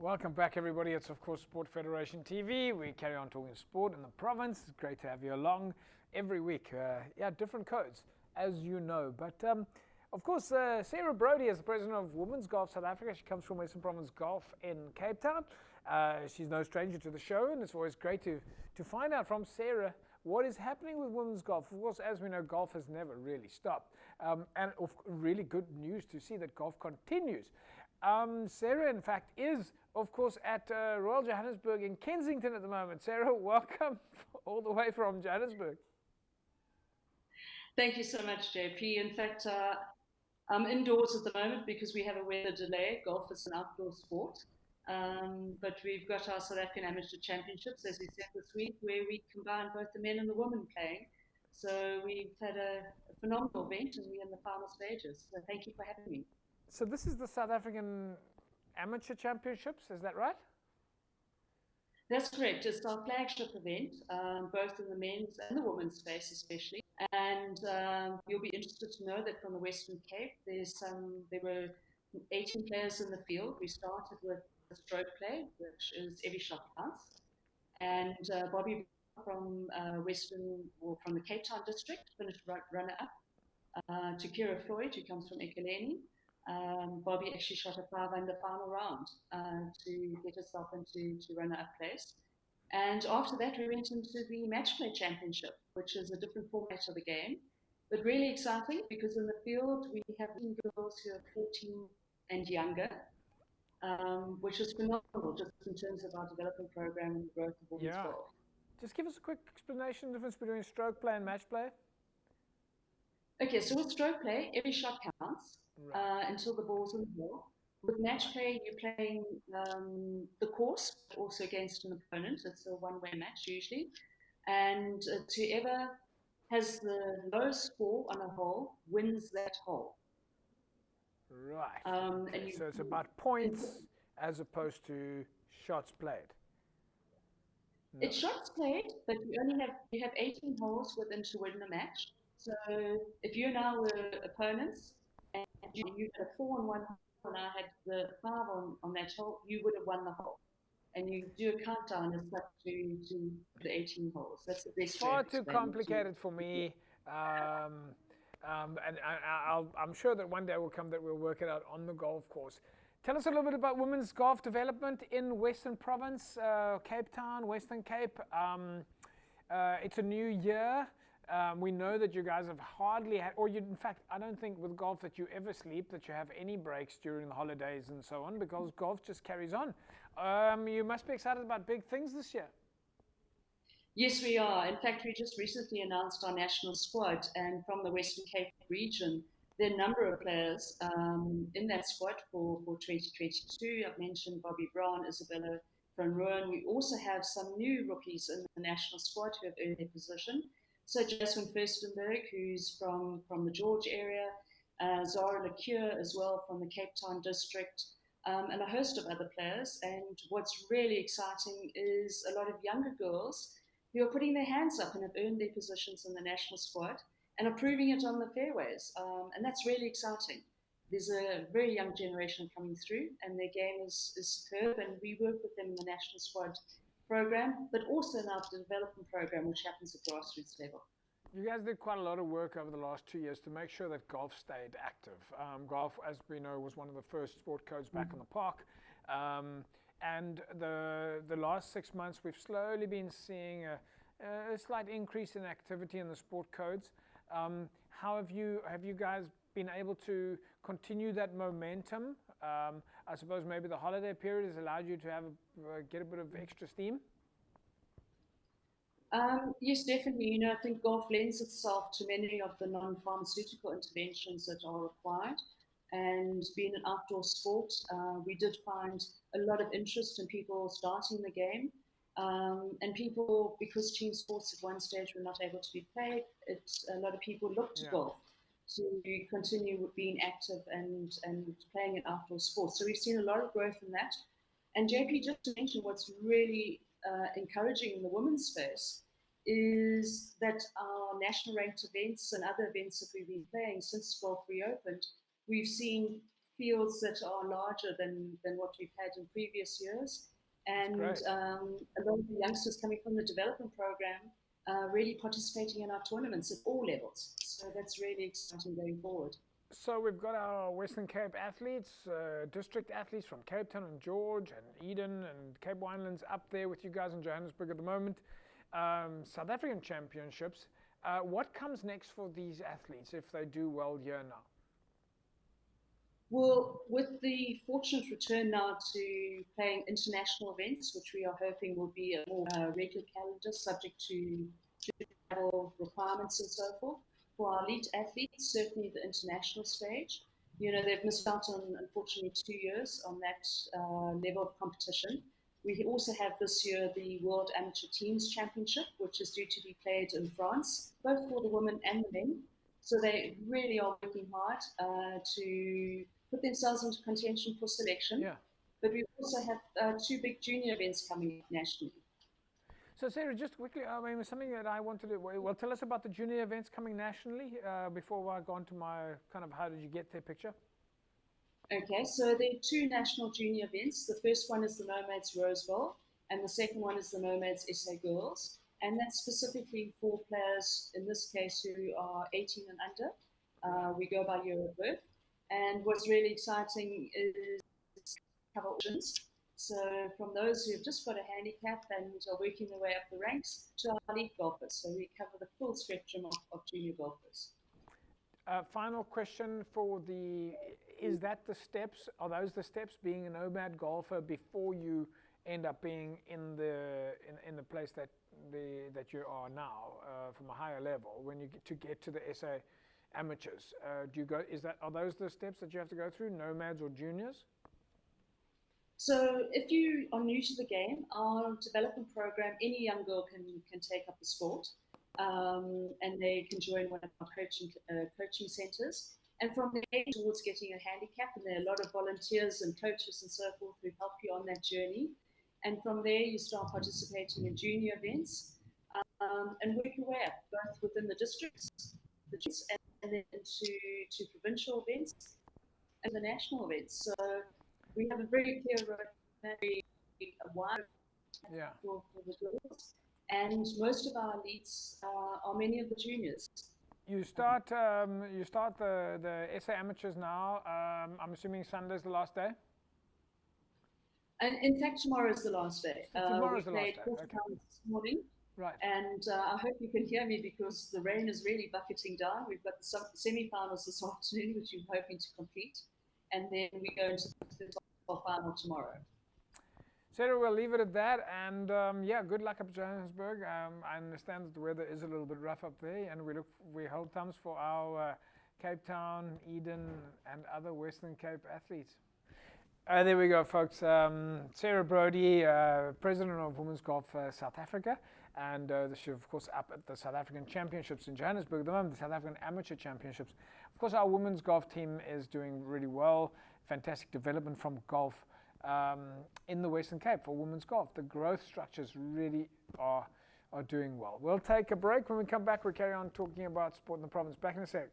Welcome back, everybody. It's, of course, Sport Federation TV. We carry on talking sport in the province. It's great to have you along every week. Different codes, as you know. But, of course, Sarah Braude is the president of Women's Golf South Africa. She comes from Western Province Golf in Cape Town. She's no stranger to the show, and it's always great to find out from Sarah what is happening with women's golf. Of course, as we know, golf has never really stopped. And really good news to see that golf continues. Sarah, in fact, is, of course, at Royal Johannesburg in Kensington at the moment. Sarah, welcome all the way from Johannesburg. Thank you so much, JP. In fact, I'm indoors at the moment because we have a weather delay. Golf is an outdoor sport. But we've got our South African Amateur Championships, as we said this week, where we combine both the men and the women playing. So we've had a phenomenal event, and we're in the final stages. So thank you for having me. So this is the South African Amateur Championships, is that right? That's correct. It's our flagship event, both in the men's and the women's space especially. And you'll be interested to know that from the Western Cape, there were 18 players in the field. We started with the stroke play, which is every shot counts. And Bobby from from the Cape Town district finished runner-up. To Kira Floyd, who comes from Ekurhuleni. Bobby actually shot a 5-under final round to get herself into runner-up place. And after that, we went into the match play championship, which is a different format of the game, but really exciting because in the field we have girls who are 14 and younger, which is phenomenal just in terms of our development program and the growth of women's golf. Just give us a quick explanation of the difference between stroke play and match play. Okay, so with stroke play, every shot counts until the ball's in the hole. With match play, you're playing the course, also against an opponent. It's a one-way match usually. And whoever has the lowest score on a hole wins that hole. Right. Okay. So it's about points as opposed to shots played. No. It's shots played, but you have 18 holes within to win the match. So if you and I were opponents and you had a 4 on one hole and I had the 5 on that hole, you would have won the hole. And you do a countdown as such to the 18 holes. That's the best. Far too complicated for me. And I'm sure that one day will come that we'll work it out on the golf course. Tell us a little bit about women's golf development in Western Province, Cape Town, Western Cape. It's a new year. We know that you guys have hardly had, in fact, I don't think with golf that you ever sleep, that you have any breaks during the holidays and so on, because golf just carries on. You must be excited about big things this year. Yes, we are. In fact, we just recently announced our national squad, and from the Western Cape region, there are a number of players in that squad for 2022. I've mentioned Bobby Brown, Isabella van Rooyen. We also have some new rookies in the national squad who have earned their position. So Jasmine Furstenberg, who's from the George area, Zara Lecure as well from the Cape Town district, and a host of other players. And what's really exciting is a lot of younger girls who are putting their hands up and have earned their positions in the national squad and are proving it on the fairways. And that's really exciting. There's a very young generation coming through and their game is superb, and we work with them in the national squad program, but also in our development program, which happens at grassroots level. You guys did quite a lot of work over the last 2 years to make sure that golf stayed active. Golf, as we know, was one of the first sport codes back in the park. And the last 6 months, we've slowly been seeing a slight increase in activity in the sport codes. How have you guys been able to continue that momentum? I suppose maybe the holiday period has allowed you to get a bit of extra steam. Yes, definitely. I think golf lends itself to many of the non-pharmaceutical interventions that are required. And being an outdoor sport, we did find a lot of interest in people starting the game. And people, because team sports at one stage were not able to be played, a lot of people looked to golf to continue being active and playing an outdoor sport. So we've seen a lot of growth in that. And JP, just to mention what's really encouraging in the women's space is that our national ranked events and other events that we've been playing since golf reopened, we've seen fields that are larger than what we've had in previous years. And a lot of the youngsters coming from the development program really participating in our tournaments at all levels. So that's really exciting going forward. So we've got our Western Cape athletes, district athletes from Cape Town and George and Eden and Cape Winelands up there with you guys in Johannesburg at the moment. South African Championships. What comes next for these athletes if they do well here now? Well, with the fortunate return now to playing international events, which we are hoping will be a more regular calendar, subject to travel requirements and so forth, for our elite athletes, certainly the international stage. You know, they've missed out on, unfortunately, 2 years on that level of competition. We also have this year the World Amateur Teams Championship, which is due to be played in France, both for the women and the men. So they really are working hard to put themselves into contention for selection. Yeah. But we also have 2 big junior events coming nationally. So Sarah, just quickly, I mean, something that I wanted to, well, tell us about the junior events coming nationally before I go on to my kind of how did you get there picture. Okay, so there are 2 national junior events. The first one is the Nomads Roseville, and the second one is the Nomads SA Girls. And that's specifically for players, in this case, who are 18 and under. We go by year of birth. And what's really exciting is cover options. So from those who have just got a handicap and are working their way up the ranks to our elite golfers. So we cover the full spectrum of junior golfers. Final question for is that the steps, are those the steps being a nomad golfer before you end up being in the place that you are now from a higher level when you get to the SA amateurs? Are those the steps that you have to go through, nomads or juniors? So if you are new to the game, our development program, any young girl can take up the sport, and they can join one of our coaching centres. And from there towards getting a handicap, and there are a lot of volunteers and coaches and so forth who help you on that journey. And from there you start participating in junior events and work your way up, both within the districts, and then to provincial events and the national events. So we have a very clear roadmap, a wide for the girls, and most of our elites are many of the juniors. You start the SA amateurs now. I'm assuming Sunday's the last day. And in fact, tomorrow is the last day. Tomorrow's the last day. Okay. This morning. Right. And I hope you can hear me because the rain is really bucketing down. We've got the semi-finals this afternoon, which we're hoping to complete, and then we go into the final tomorrow. Sarah, we'll leave it at that, and yeah, good luck up Johannesburg. I understand that the weather is a little bit rough up there, and we hold thumbs for our Cape Town, Eden, and other Western Cape athletes. There we go, folks. Sarah Braude, President of Women's Golf South Africa, and she's of course up at the South African Championships in Johannesburg at the moment, the South African Amateur Championships. Of course, our women's golf team is doing really well. Fantastic development from golf in the Western Cape for women's golf. The growth structures really are doing well. We'll take a break. When we come back, we'll carry on talking about sport in the province. Back in a sec.